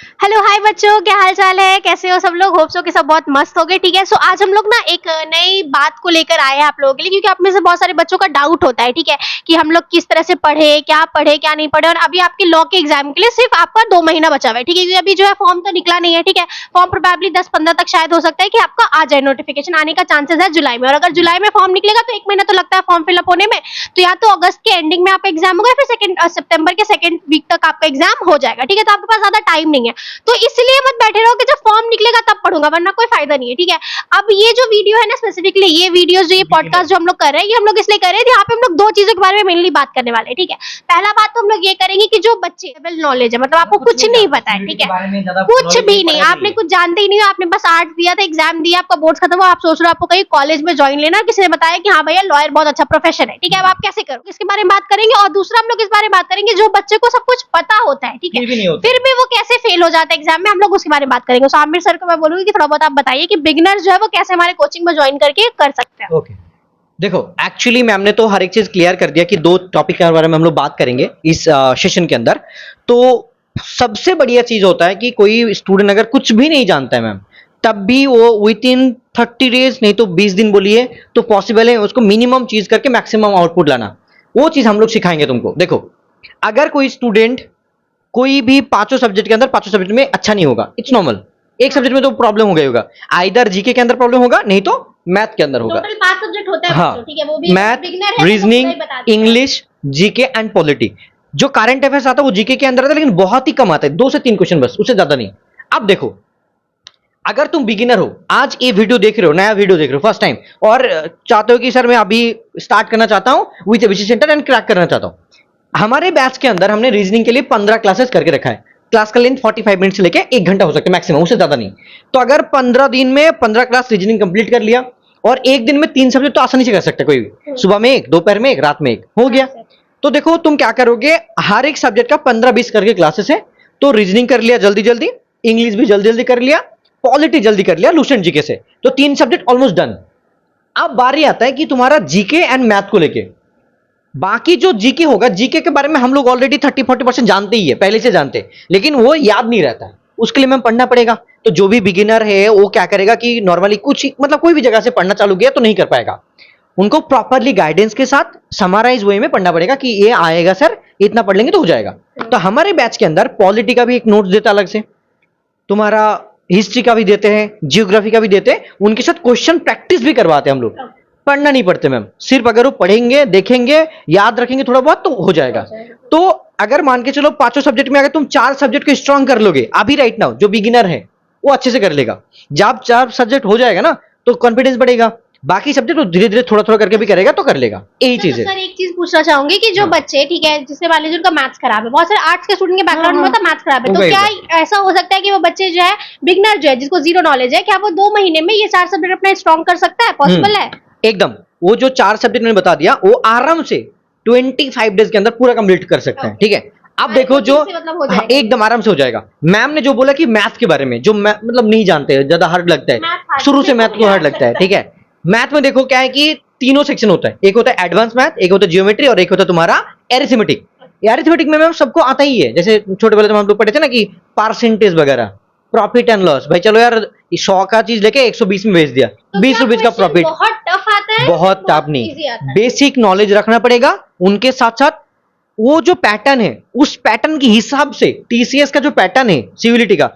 Hello hi बच्चों, क्या हाल चाल है? कैसे हो सब लोग? होप सो कि सब बहुत मस्त हो गए। ठीक है, सो आज हम लोग ना एक नई बात को लेकर आए हैं आप लोगों के लिए, क्योंकि आप में से बहुत सारे बच्चों का डाउट होता है। ठीक है, कि हम लोग किस तरह से पढ़े क्या नहीं पढ़े। और अभी आपके लॉ के एग्जाम के लिए सिर्फ आपका 2 महीना बचा हुआ है। ठीक है, क्योंकि अभी जो है फॉर्म तो निकला नहीं है। ठीक है, फॉर्म प्रोबेबली 10-15 तक शायद हो सकता है कि आपका आ जाए, नोटिफिकेशन आने का चांसेस है जुलाई में। और अगर जुलाई में फॉर्म निकलेगा तो 1 महीना तो लगता है फॉर्म फिलअप होने में। तो या तो अगस्त के एंडिंग में आपका एग्जाम होगा, फिर सितंबर के सेकंड वीक तक आपका एग्जाम हो जाएगा। ठीक है, तो आपके पास ज्यादा टाइम नहीं है, तो इसलिए मत बैठे रहो कि जब फॉर्म निकलेगा तब पढ़ूंगा, वरना कोई फायदा नहीं है। ठीक है, अब ये जो वीडियो है ना, स्पेसिफिकली ये वीडियोस जो ये पॉडकास्ट जो हम लोग कर रहे हैं, ये हम लोग इसलिए कर रहे हैं, यहाँ पे हम लोग 2 चीजों के बारे में मेनली बात करने वाले हैं। ठीक है, पहला बात तो हम लोग ये करेंगे कि जो बच्चे लेवल नॉलेज है, मतलब आपको कुछ नहीं पता है। ठीक है, कुछ भी नहीं, आपने कुछ जानते ही नहीं हो, आपने बस आर्ट्स दिया था, एग्जाम दिया, आपका बोर्ड खत्म हुआ, आप सोच रहे हो आपको कहीं कॉलेज में ज्वाइन लेना, किसी ने बताया कि हाँ भैया लॉयर बहुत अच्छा प्रोफेशन है। ठीक है, अब आप कैसे करो, इसके बारे में बात करेंगे। और दूसरा हम लोग इस बारे में बात करेंगे जो बच्चे को सब कुछ पता होता है, ठीक है, फिर भी वो कैसे फेल हो जाता है एग्जाम में, हम लोग उसके बारे में बात करेंगे। तो आमिर सर को मैं बोलूंगी कि थोड़ा बहुत आप बताइए कि बिगिनर्स जो है वो कैसे हमारे कोचिंग में ज्वाइन करके कर सकते हैं। ओके, देखो एक्चुअली मैम ने तो हर एक चीज क्लियर कर दिया कि 2 टॉपिक के बारे में हम लोग बात करेंगे इस सेशन के अंदर। तो सबसे बढ़िया चीज होता है कि कोई स्टूडेंट अगर कुछ भी नहीं जानता है मैम, तब भी वो विद इन 30 डेज नहीं तो 20 दिन बोलिए तो पॉसिबल है उसको मिनिमम चीज करके मैक्सिमम आउटपुट लाना। वो चीज हम लोग सिखाएंगे तुमको। देखो, अगर कोई स्टूडेंट कोई भी 5 सब्जेक्ट के अंदर 5 सब्जेक्ट में अच्छा नहीं होगा, इट्स नॉर्मल। एक सब्जेक्ट में तो प्रॉब्लम हो गई होगा, आइदर जीके के अंदर प्रॉब्लम होगा, नहीं तो मैथ के अंदर होगा। टोटल 5 सब्जेक्ट होता है हाँ, बच्चों, ठीक है, वो भी मैथ, बिगिनर है, रीजनिंग, तो बता दें। English, GK and polity. जो करंट अफेयर्स आता है वो जीके के अंदर आता है, लेकिन बहुत ही कम आता है, 2 से 3 क्वेश्चन बस, उससे ज्यादा नहीं। अब देखो, अगर तुम बिगिनर हो, आज ये वीडियो देख रहे हो, नया वीडियो देख रहे हो फर्स्ट टाइम, और चाहते हो कि सर मैं अभी स्टार्ट करना चाहता हूं with ABC centre and crack करना चाहता हूं, हमारे बैच के अंदर हमने रीजनिंग के लिए 15 क्लासेस करके रखा है। क्लास का लेंथ 45 मिनट से लेके 1 घंटा हो सकता है मैक्सिमम, उससे ज्यादा नहीं। तो अगर 15 दिन में 15 क्लास रीजनिंग कंप्लीट कर लिया और एक दिन में 3 सब्जेक्ट तो आसानी से कर सकते हैं कोई भी, सुबह में 1, दोपहर में 1, रात में 1, हो गया। तो देखो तुम क्या करोगे, हर एक सब्जेक्ट का 15-20 करके क्लासेस है। तो रीजनिंग कर लिया जल्दी जल्दी, इंग्लिश भी जल्दी जल्दी कर लिया, पॉलिटी जल्दी कर लिया लूसेंट जीके से, तो 3 सब्जेक्ट ऑलमोस्ट डन। अब बारी आता है कि तुम्हारा जीके एंड मैथ को लेके। बाकी जो जीके होगा, जीके के बारे में हम लोग ऑलरेडी 30-40% जानते ही है, पहले से जानते हैं, लेकिन वो याद नहीं रहता है, उसके लिए मैम पढ़ना पड़ेगा। तो जो भी बिगिनर है वो क्या करेगा कि नॉर्मली कुछ मतलब कोई भी जगह से पढ़ना चालू किया तो नहीं कर पाएगा, उनको प्रॉपरली गाइडेंस के साथ समराइज वे में पढ़ना पड़ेगा कि ये आएगा सर, इतना पढ़ लेंगे तो हो जाएगा। तो हमारे बैच के अंदर पॉलिटी का भी एक नोट्स देता अलग से, तुम्हारा हिस्ट्री का भी देते हैं, जियोग्राफी का भी देते हैं, उनके साथ क्वेश्चन प्रैक्टिस भी करवाते हैं हम लोग। पढ़ना नहीं पड़ते मैम, सिर्फ अगर वो पढ़ेंगे, देखेंगे, याद रखेंगे थोड़ा बहुत तो हो जाएगा। तो अगर मान के चलो 5 सब्जेक्ट में अगर तुम 4 सब्जेक्ट को स्ट्रांग कर लोगे अभी राइट नाउ, जो बिगिनर है वो अच्छे से कर लेगा। जब 4 सब्जेक्ट हो जाएगा ना तो कॉन्फिडेंस बढ़ेगा, बाकी सब्जेक्ट तो धीरे धीरे थोड़ा थोड़ा करके भी करेगा तो कर लेगा, यही चीज है। सर एक चीज पूछना चाहूंगी कि जो बच्चे, ठीक है, जिससे मान लीजिए उनका मैथ्स खराब है, बहुत सारे आर्ट्स के स्टूडेंट के बैकग्राउंड में होता है मैथ्स खराब है, तो क्या ऐसा हो सकता है कि वो बच्चे जो है बिगिनर जो है जिसको 0 नॉलेज है, क्या वो 2 महीने में ये 4 सब्जेक्ट अपना स्ट्रॉन्ग कर सकता है? पॉसिबल है एकदम। वो जो 4 सब्जेक्ट मैंने बता दिया वो आराम से 25 डेज के अंदर पूरा कंप्लीट कर सकते हैं। ठीक है, अब देखो जो मतलब एकदम आराम से हो जाएगा। मैम ने जो बोला कि मैथ के बारे में, जो मतलब नहीं जानते, ज्यादा हार्ड लगता है, शुरू से मैथ को हार्ड लगता है। ठीक है, मैथ में देखो क्या है कि 3 सेक्शन होता है, एक होता है एडवांस मैथ, एक होता है जियोमेट्री और एक होता है तुम्हारा एरिथमेटिक। एरिथमेटिक में मैम सबको आता ही है, जैसे छोटे वाले तो हम लोग पढ़े थे ना कि परसेंटेज वगैरह, प्रॉफिट एंड लॉस। भाई चलो यार 100 का चीज लेके 120 में बेच दिया, तो 20 रुपीज का प्रॉफिट। बहुत टफ आता है, बहुत टफ नहीं, बेसिक नॉलेज रखना पड़ेगा। उनके साथ साथ वो जो पैटर्न है उस पैटर्न के हिसाब से, टीसीएस का जो पैटर्न है सीयूईटी का,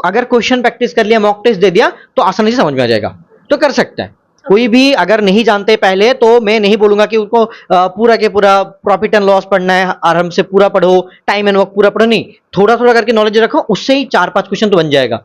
अगर क्वेश्चन प्रैक्टिस कर लिया, मॉक टेस्ट दे दिया तो आसानी से समझ में आ जाएगा, तो कर सकता है कोई भी। अगर नहीं जानते पहले तो मैं नहीं बोलूंगा कि उनको पूरा के पूरा प्रॉफिट एंड लॉस पढ़ना है, आराम से पूरा पढ़ो, टाइम एंड वर्क पूरा पढ़ो, नहीं, थोड़ा थोड़ा करके नॉलेज रखो, उससे ही 4-5 क्वेश्चन तो बन जाएगा।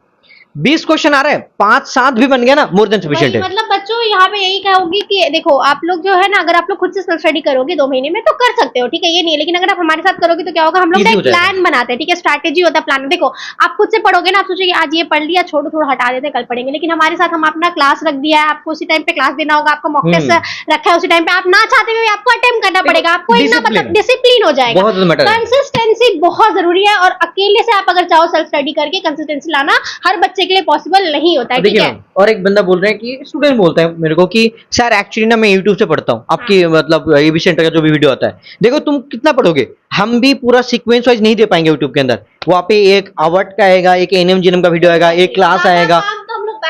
20 क्वेश्चन आ रहे हैं, 5-7 भी बन गया ना, मोर देन सफिशिएंट है। मतलब बच्चों यहाँ पे यही कहूंगी कि देखो आप लोग जो है ना, अगर आप लोग खुद से सेल्फ स्टडी करोगे 2 महीने में तो कर सकते हो, ठीक है, ये नहीं है, लेकिन अगर आप हमारे साथ करोगे तो क्या होगा, हम लोग एक प्लान बनाते हैं, ठीक है, स्ट्रैटेजी होता है, प्लान। देखो आप खुद से पढ़ोगे ना, आप सोचोगे आज ये पढ़ लिया, छोड़ो थोड़ा हटा देते कल पढ़ेंगे, लेकिन हमारे साथ हम अपना क्लास रख दिया है, आपको उसी टाइम पे क्लास देना होगा, आपका मॉक टेस्ट रखा है उसी टाइम पे, आप ना चाहते हुए आपको अटेम्प्ट करना पड़ेगा, आपको एक ना मतलब डिसिप्लिन हो जाएगा। कंसिस्टेंसी बहुत जरूरी है, और अकेले से आप अगर चाहो सेल्फ स्टडी करके कंसिस्टेंसी लाना हर बच्चे के लिए पॉसिबल नहीं होता है। ठीक है, और एक बंदा बोल रहे हैं कि स्टूडेंट बोल बोलता है मेरे को कि सर एक्चुअली ना मैं यूट्यूब से पढ़ता हूँ, आपकी मतलब एबी सेंटर का जो भी वीडियो आता है, देखो तुम कितना पढ़ोगे, हम भी पूरा सीक्वेंस वाइज नहीं दे पाएंगे यूट्यूब के अंदर। वहाँ पे एक अवर्ट का आएगा, एक एनएम जीएनएम का वीडियो आएगा, एक क्लास आएगा,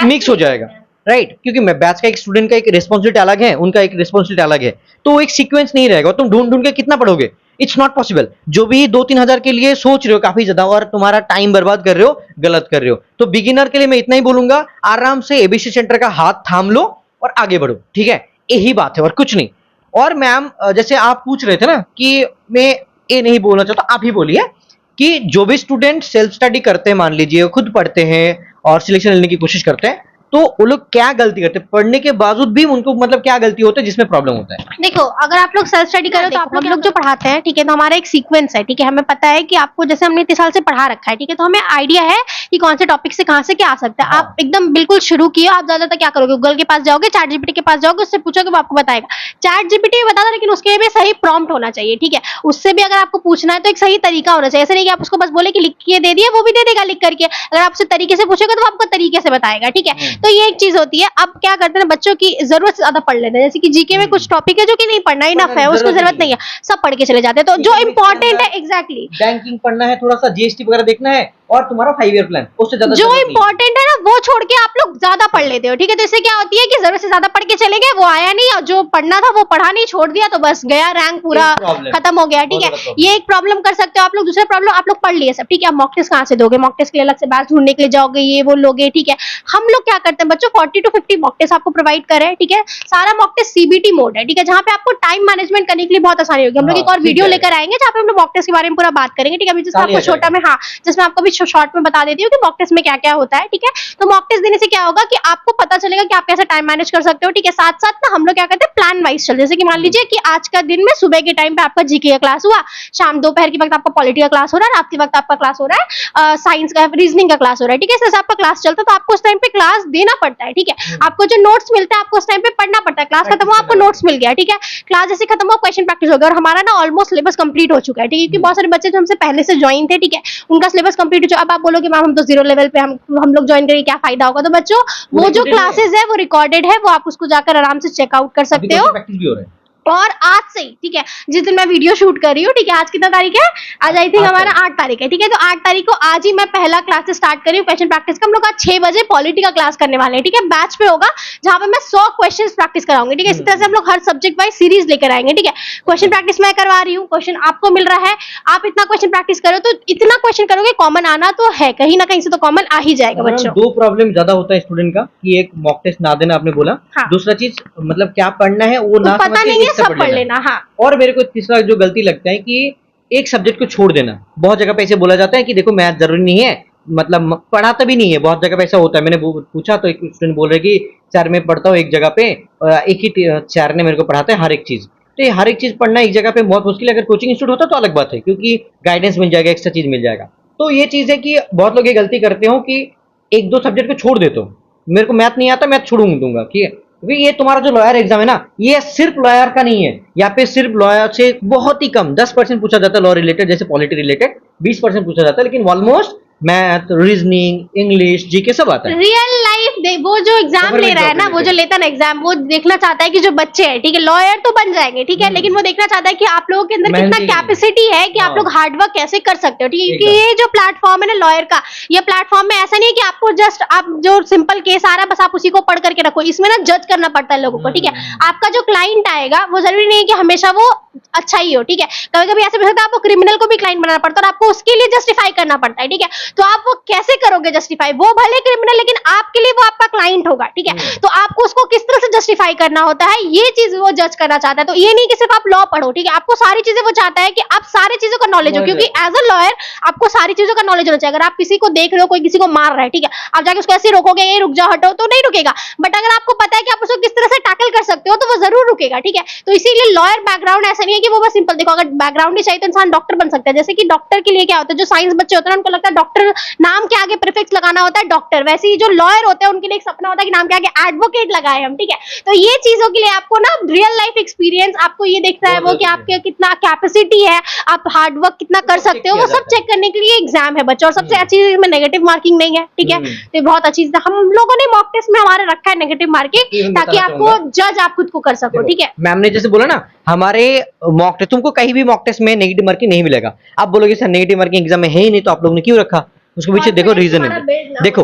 मिक्स हो जाएगा, राइट? क्योंकि मैं बैच का एक स्टूडेंट का एक रिस्पॉन्सिबिलिटी अलग है, उनका एक रिस्पॉन्सिबिलिटी अलग है, तो एक सीक्वेंस नहीं रहेगा। तुम ढूंढ ढूंढ के कितना पढ़ोगे? It's not possible. जो भी 2-3 हजार के लिए सोच रहे हो काफी ज्यादा और तुम्हारा टाइम बर्बाद कर रहे हो, गलत कर रहे हो। तो बिगिनर के लिए मैं इतना ही बोलूंगा, आराम से एबीसी सेंटर का हाथ थाम लो और आगे बढ़ो, ठीक है? यही बात है और कुछ नहीं। और मैम जैसे आप पूछ रहे थे ना कि मैं ये नहीं बोलना चाहता, आप ही बोलिए कि जो भी स्टूडेंट सेल्फ स्टडी करते हैं, मान लीजिए खुद पढ़ते हैं और सिलेक्शन लेने की कोशिश करते हैं, तो वो लोग क्या गलती करते हैं, पढ़ने के बावजूद भी उनको मतलब क्या गलती होता है जिसमें प्रॉब्लम होता है? देखो, अगर आप लोग सेल्फ स्टडी करो तो आप लोग जो पढ़ाते हैं, ठीक है, तो हमारा एक सीक्वेंस है, ठीक है, हमें पता है कि आपको जैसे हमने इतने साल से पढ़ा रखा है, ठीक है, तो हमें आइडिया है कि कौन से टॉपिक से कहाँ से क्या आ सकता है। हाँ। आप एकदम बिल्कुल शुरू किए, आप ज्यादातर क्या करोगे, गूगल के पास जाओगे, चैट जीपीटी के पास जाओगे, उससे पूछोगे, वो आपको बताएगा। चैट जीपीटी बताता है, लेकिन उसके भी सही प्रॉम्प्ट होना चाहिए, ठीक है, उससे भी अगर आपको पूछना है तो एक सही तरीका होना चाहिए। ऐसे नहीं कि आप उसको बस बोले कि लिख के दे दिए, वो भी दे देगा लिख करके। अगर आप उससे तरीके से पूछोगे तो वो आपको तरीके से बताएगा, ठीक है। तो ये एक चीज होती है। अब क्या करते हैं, बच्चों की जरूरत से ज्यादा पढ़ लेते हैं, जैसे कि जीके में कुछ टॉपिक है जो कि नहीं पढ़ना, इनफ है, उसको जरूरत नहीं है, सब पढ़ के चले जाते हैं। तो जो इंपॉर्टेंट है, एग्जैक्टली बैंकिंग पढ़ना है, थोड़ा सा जीएसटी वगैरह देखना है और तुम्हारा 5 ईयर प्लान, उससे ज्यादा जो जरूरत नहीं है। इंपॉर्टेंट है ना वो छोड़ के आप लोग ज्यादा पढ़ लेते हो, ठीक है। तो इससे क्या होती है कि जरूरत से ज्यादा पढ़ के चले गए, वो आया नहीं, और जो पढ़ना था वो पढ़ा नहीं, छोड़ दिया, तो बस गया, रैंक पूरा एक problem, खत्म हो गया, ठीक बहुत है। बड़ा problem। ये एक प्रॉब्लम कर सकते हो आप लोग। दूसरा प्रॉब्लम, आप लोग पढ़ लिए सब, ठीक है, आप मॉक टेस्ट कहाँ से दोगे, मॉक टेस्ट के लिए अलग से बैच ढूंढने के लिए जाओगे, ये वो लोगे, ठीक है। हम लोग क्या करते हैं बच्चों, 40 to 50 मॉक टेस्ट आपको प्रोवाइड कर रहे हैं, ठीक है। सारा मॉक टेस्ट सीबीटी मोड है, ठीक है, जहाँ पे आपको टाइम मैनेजमेंट करने के लिए बहुत आसानी होगी। हम लोग हाँ, एक और ठीक वीडियो है। लेकर आएंगे जहाँ पे हम लोग मॉक टेस्ट के बारे में पूरा बात करेंगे, ठीक है। अभी जिसमें सारी आपको आ छोटा में, हाँ, जिसमें आपको भी शॉर्ट में बता देती हूँ कि मॉक टेस्ट में क्या क्या होता है, ठीक है। तो मॉक टेस्ट देने से क्या होगा कि आपको पता चलेगा कि आप कैसे टाइम मैनेज कर सकते हो, ठीक है। साथ साथ ना हम लोग क्या करते हैं, प्लान वाइज चल, जैसे कि मान लीजिए कि आज का दिन में सुबह के टाइम पे आपका जीके का क्लास हुआ, शाम दोपहर के वक्त आपका पॉलिटी का क्लास हो रहा है, रात के वक्त आपका क्लास हो रहा है साइंस का, रीजनिंग का क्लास हो रहा है, ठीक है। जैसे आपका क्लास चलता है तो आपको उस टाइम पे क्लास देना पड़ता है, ठीक है। आपको जो नोट्स मिलता है आपको उस टाइम पे पढ़ना पड़ता है। क्लास खत्म हुआ, आपको नोट्स मिल गया, ठीक है। क्लास जैसे खत्म हुआ, क्वेश्चन प्रैक्टिस हो गया, और हमारा ना ऑलमोस्ट सिलेबस कंप्लीट हो चुका है, ठीक है। क्योंकि बहुत सारे बच्चे जो हमसे पहले से ज्वाइन थे, ठीक है, उनका सिलेबस कंप्लीट हो चुका। अब आप बोलोगे मैम हम तो 0 लेवल पे, हम लोग ज्वाइन करेंगे, क्या फायदा होगा? तो बच्चों, वो जो क्लासेस है वो रिकॉर्डेड है, वो आप उसको जाकर आराम से चेकआउट कर सकते हो। प्रैक्टिस भी हो रहा है। और आज से ही, ठीक है, जिस दिन मैं वीडियो शूट कर रही हूँ, ठीक है, आज कितना तारीख है, आज आई थिंक हमारा 8 तारीख है, ठीक है। तो 8 तारीख को आज ही मैं पहला क्लास स्टार्ट कर रही हूँ क्वेश्चन प्रैक्टिस का। हम लोग आज 6 बजे पॉलिटी का क्लास करने वाले हैं, ठीक है। बैच पे होगा जहाँ पे मैं 100 क्वेश्चन प्रैक्टिस कराऊंगी, ठीक है। इसी तरह से हम लोग हर सब्जेक्ट वाइज सीरीज लेकर आएंगे, ठीक है। क्वेश्चन प्रैक्टिस मैं करवा रही हूँ, क्वेश्चन आपको मिल रहा है, आप इतना क्वेश्चन प्रैक्टिस करो तो इतना क्वेश्चन करोगे, कॉमन आना तो है, कहीं ना कहीं से तो कॉमन आ ही जाएगा बच्चों। 2 प्रॉब्लम ज्यादा होता है स्टूडेंट का कि एक मॉक टेस्ट ना देना, आपने बोला। हाँ। दूसरा चीज मतलब क्या पढ़ना है वो ना पता नहीं है, सब पढ़ लेना। हाँ, और मेरे को तीसरा जो गलती लगता है कि एक सब्जेक्ट को छोड़ देना। बहुत जगह पे ऐसे बोला जाता है कि देखो मैथ जरूरी नहीं है, मतलब पढ़ाता भी नहीं है, बहुत जगह पे ऐसा होता है। मैंने पूछा तो एक स्टूडेंट बोल रहे कि सर मैं पढ़ता हूँ एक जगह पे, एक ही सर ने मेरे को पढ़ाता है हर एक चीज। तो ये हर एक चीज पढ़ना एक जगह पे बहुत मुश्किल है। अगर कोचिंग इंस्टीट्यूट होता तो अलग बात है, क्योंकि गाइडेंस मिल जाएगा, एक्स्ट्रा चीज मिल जाएगा। तो ये चीज है कि बहुत लोग ये गलती करते हो कि 1-2 सब्जेक्ट को छोड़ देते हो। मेरे को मैथ नहीं आता, मैथ छोड़ दूंगा, ठीक है। क्योंकि ये तुम्हारा जो लॉयर एग्जाम है ना, ये सिर्फ लॉयर का नहीं है। यहाँ पे सिर्फ लॉयर से बहुत ही कम 10% पूछा जाता है लॉ रिलेटेड, जैसे पॉलिटी रिलेटेड 20% पूछा जाता है, लेकिन almost math, reasoning, English, GK सब आता है। रियल लाइफ वो जो एग्जाम ले रहा है ना, वो जो लेता है ना एग्जाम, वो देखना चाहता है कि जो बच्चे हैं, ठीक है, लॉयर तो बन जाएंगे, ठीक है, लेकिन वो देखना चाहता है कि आप लोगों के अंदर कितना कैपेसिटी है कि आप लोग हार्डवर्क कैसे कर सकते हो, ठीक है। क्योंकि ये जो प्लेटफॉर्म है ना लॉयर का, ये प्लेटफॉर्म में ऐसा नहीं है कि आपको जस्ट आप जो सिंपल केस आ रहा है बस आप उसी को पढ़ करके रखो। इसमें ना जज करना पड़ता है लोगों को, ठीक है। आपका जो क्लाइंट आएगा वो जरूरी नहीं है कि हमेशा वो अच्छा ही हो, ठीक है। कभी कभी ऐसे भी होता है आपको क्रिमिनल को भी क्लाइंट बनाना पड़ता है और आपको उसके लिए जस्टिफाई करना पड़ता है, ठीक है। तो आप वो कैसे करोगे जस्टिफाई? वो भले क्रिमिनल, लेकिन आपके लिए वो आपका क्लाइंट होगा, ठीक है। तो आपको उसको किस तरह से जस्टिफाई करना होता है, ये चीज वो जज करना चाहता है। तो ये नहीं कि सिर्फ आप लॉ पढ़ो, ठीक है, आपको सारी चीजें वो चाहता है कि आप सारी चीजों का नॉलेज हो, क्योंकि एज अ लॉयर आपको सारी चीजों का नॉलेज होना चाहिए। अगर आप किसी को देख रहे हो, कोई किसी को मार रहा है, ठीक है, आप जाके उसको ऐसे रोकोगे, ये रुक जाओ हटो, तो नहीं रुकेगा। बट अगर आपको पता है कि आप उसको किस तरह से टैकल कर सकते हो तो वो जरूर रुकेगा, ठीक है। तो इसीलिए लॉयर बैकग्राउंड ऐसा नहीं है कि वो बस सिंपल, देखो अगर बैकग्राउंड ही चाहिए तो इंसान डॉक्टर बन सकता है। जैसे कि डॉक्टर के लिए क्या होता है, जो साइंस बच्चे होते हैं उनको लगता है डॉक्टर नाम के आगे प्रीफिक्स लगाना होता है डॉक्टर, वैसे ही जो लॉयर होते हैं उनके लिए एक सपना होता है कि नाम के आगे एडवोकेट लगाए हम, ठीक है। तो ये चीजों के लिए आपको ना रियल लाइफ एक्सपीरियंस आपको ये देखना है वो कि आपके कितना कैपेसिटी है, आप हार्ड वर्क कितना कर सकते हो, वो सब चेक करने के लिए एग्जाम है बच्चों। और सबसे अच्छी चीज में नेगेटिव मार्किंग नहीं है, ठीक है। तो ये बहुत अच्छी चीज है, हम लोगों ने मॉक टेस्ट में हमारे रखा है नेगेटिव मार्किंग, ताकि आपको जज आप खुद को कर सको, ठीक है। मैम ने जैसे बोला ना, हमारे मॉक टेस्ट, तुमको कहीं भी मॉक टेस्ट में नेगेटिव मार्किंग नहीं मिलेगा। आप बोलोगे सर नेगेटिव मार्किंग एग्जाम में है ही नहीं, तो आप लोगों ने क्यों रखा? उसके पीछे देखो रीजन है। देखो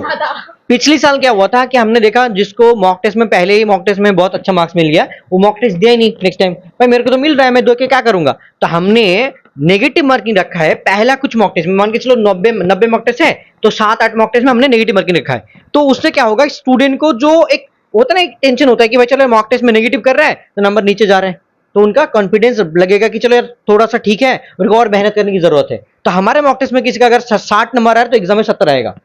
पिछले साल क्या हुआ था कि हमने देखा जिसको मॉक टेस्ट में पहले ही मॉक टेस्ट में बहुत अच्छा मार्क्स मिल गया, वो मॉक टेस्ट दिया ही नहीं नेक्स्ट टाइम। भाई मेरे को तो मिल रहा है, मैं दो के क्या करूंगा? तो हमने नेगेटिव मार्किंग रखा है पहला कुछ मॉक टेस्ट में। मान के चलो 90 मॉक टेस्ट है, तो 7-8 मॉक टेस्ट में हमने नेगेटिव मार्किंग रखा है। तो उससे क्या होगा, स्टूडेंट को जो एक होता है ना, एक टेंशन होता है कि भाई चलो मॉक टेस्ट में नेगेटिव कर रहा है तो नंबर नीचे जा रहे हैं, तो उनका कॉन्फिडेंस लगेगा कि चलो यार थोड़ा सा ठीक है, उनको और मेहनत करने की जरूरत है। तो हमारे मॉक टेस्ट में किसी का अगर 60 नंबर आ रहा है तो एग्जाम में 70 आएगा।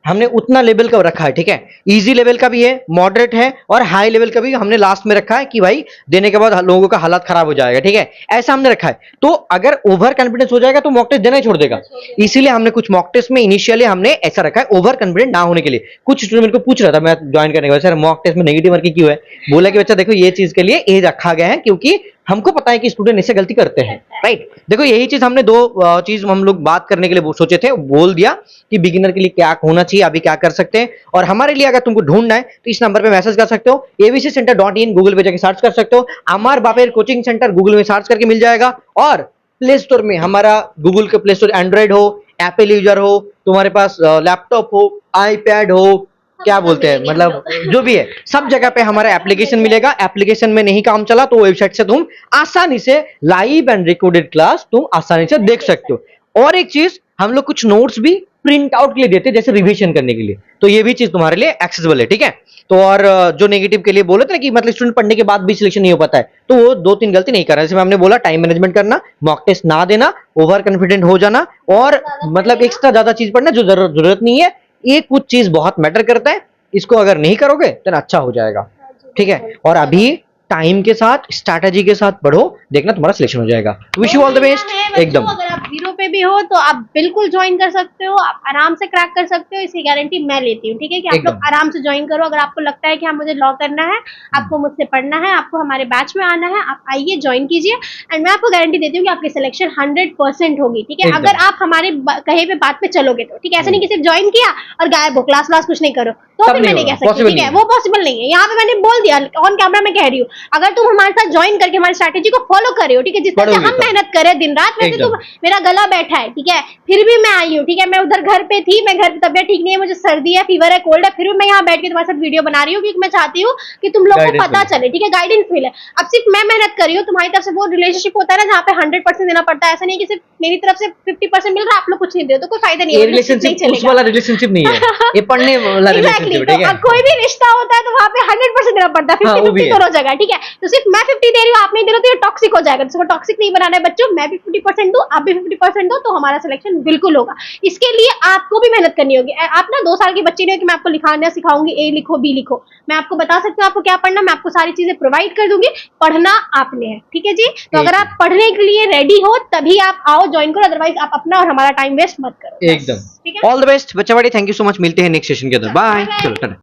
हमने उतना लेवल का रखा है, ठीक है। इजी लेवल का भी है, मॉडरेट है, और हाई लेवल का भी हमने लास्ट में रखा है कि भाई देने के बाद लोगों का हालत खराब हो जाएगा, ठीक है, ऐसा हमने रखा है। तो अगर ओवर कॉन्फिडेंस हो जाएगा तो मॉक टेस्ट देना ही छोड़ देगा। इसीलिए हमने कुछ मॉक टेस्ट में इनिशियली हमने ऐसा रखा है ओवर कॉन्फिडेंट ना होने के लिए। कुछ स्टूडेंट मेरे को पूछ रहा था मैं ज्वाइन करने के बाद, सर मॉक टेस्ट में नेगेटिव मार्किंग क्यों है? बोला कि बच्चा देखो ये चीज के लिए ये रखा गया है क्योंकि हमको पता है कि स्टूडेंट इससे गलती करते हैं, राइट। देखो यही चीज हमने दो चीज हम लोग बात करने के लिए सोचे थे, बोल दिया कि बिगिनर के लिए क्या होना चाहिए, अभी क्या कर सकते हैं। और हमारे लिए अगर तुमको ढूंढना है तो इस नंबर पे मैसेज कर सकते हो, abccenter.in गूगल पे जाके सर्च कर सकते हो, अमर बापेर कोचिंग सेंटर गूगल में सर्च करके मिल जाएगा। और प्ले स्टोर में हमारा गूगल के प्ले स्टोर, एंड्रॉइड हो, एप्पल यूजर हो, तुम्हारे पास लैपटॉप हो, आईपैड हो, क्या बोलते हैं मतलब जो भी है, सब जगह पे हमारा एप्लीकेशन मिलेगा। एप्लीकेशन में नहीं काम चला तो वेबसाइट से तुम आसानी से लाइव एंड रिकॉर्डेड क्लास तुम आसानी से देख सकते हो। और एक चीज, हम लोग कुछ नोट्स भी प्रिंट आउट के लिए देते हैं, जैसे रिवीजन करने के लिए, तो ये भी चीज तुम्हारे लिए एक्सेसिबल है, ठीक है। तो और जो नेगेटिव के लिए बोले थे कि मतलब स्टूडेंट पढ़ने के बाद भी सिलेक्शन नहीं हो पाता है, तो वो 2-3 गलती नहीं करना। जैसे हमने बोला, टाइम मैनेजमेंट करना, मॉक टेस्ट ना देना, ओवर कॉन्फिडेंट हो जाना, और मतलब एक्स्ट्रा ज्यादा चीज पढ़ना जो जरूरत नहीं है। ये कुछ चीज बहुत मैटर करता है, इसको अगर नहीं करोगे तो अच्छा हो जाएगा, ठीक है। और अभी टाइम के साथ, स्ट्रैटेजी के साथ पढ़ो, देखना तुम्हारा सिलेक्शन हो जाएगा। Wish you all the best. एकदम अगर आप 0 पे भी हो तो आप बिल्कुल ज्वाइन कर सकते हो, आप आराम से क्रैक कर सकते हो, इसकी गारंटी मैं लेती हूँ, ठीक है। कि आप लोग आराम से ज्वाइन करो। अगर आपको लगता है कि हाँ मुझे लॉ करना है, आपको मुझसे पढ़ना है, आपको हमारे बैच में आना है, आप आइए ज्वाइन कीजिए। एंड मैं आपको गारंटी देती हूँ कि आपकी सिलेक्शन 100% होगी, ठीक है। अगर आप हमारे कहे पे बात पे चलोगे तो, ठीक है। ऐसा नहीं कि सिर्फ ज्वाइन किया और गायब हो, क्लास कुछ नहीं करो, तो फिर मैं नहीं कह सकती, ठीक है। वो पॉसिबल नहीं है। यहाँ पे मैंने बोल दिया ऑन कैमरा, मैं कह रही हूँ, अगर तुम हमारे साथ ज्वाइन करके हमारी स्ट्रैटेजी को फॉलो कर रहे हो, ठीक है, जिस तरह से हम मेहनत करें दिन रात, वैसे तुम, मेरा गला बैठा है, ठीक है, फिर भी मैं आई हूँ, ठीक है। मैं उधर घर पे थी, मैं घर पे, तबियत ठीक नहीं है, मुझे सर्दी है, फीवर है, कोल्ड है, फिर भी मैं यहाँ बैठ के तुम्हारे साथ वीडियो बना रही हूँ, क्योंकि मैं चाहती हूँ कि तुम लोग को पता चले, ठीक है, गाइडेंस मिले। अब सिर्फ मैं मेहनत कर रही हूँ, तुम्हारी तरफ से वो रिलेशनशिप होता है ना जहाँ पे 100% देना पड़ता है। ऐसा नहीं कि सिर्फ मेरी तरफ से 50% मिल रहा है, आप लोग कुछ नहीं दे, तो कोई फायदा नहीं है। उस वाला रिलेशनशिप नहीं है, ये पढ़ने वाला रिलेशनशिप, ठीक है। कोई भी रिश्ता होता है तो वहाँ पे 100% देना पड़ता है, 50-50 दोनों जगह, ठीक है। तो सिर्फ मैं 50 दे रही हूँ, आप नहीं दे रहे, तो ये टॉक्सिक हो जाएगा। तो टॉक्सिक नहीं बनाना है बच्चों, मैं भी 50% दूं, आप भी 50% दो, तो हमारा सिलेक्शन बिल्कुल होगा। इसके लिए आपको भी मेहनत करनी होगी। आप ना 2 साल के बच्चे नहीं हो कि मैं आपको लिखाना सिखाऊंगी, ए लिखो बी लिखो। मैं आपको बता सकती हूँ आपको क्या पढ़ना, मैं आपको सारी चीजें प्रोवाइड कर दूंगी, पढ़ना आपने है, ठीक है जी। तो अगर आप पढ़ने के लिए रेडी हो तभी आप आओ, ज्वाइन करो, अदरवाइज आप अपना और हमारा टाइम वेस्ट मत करो। एकदम। ऑल द बेस्ट बच्चा बड़ी, थैंक यू सो मच। मिलते हैं नेक्स्ट सेशन के अंदर, बाय। चलो।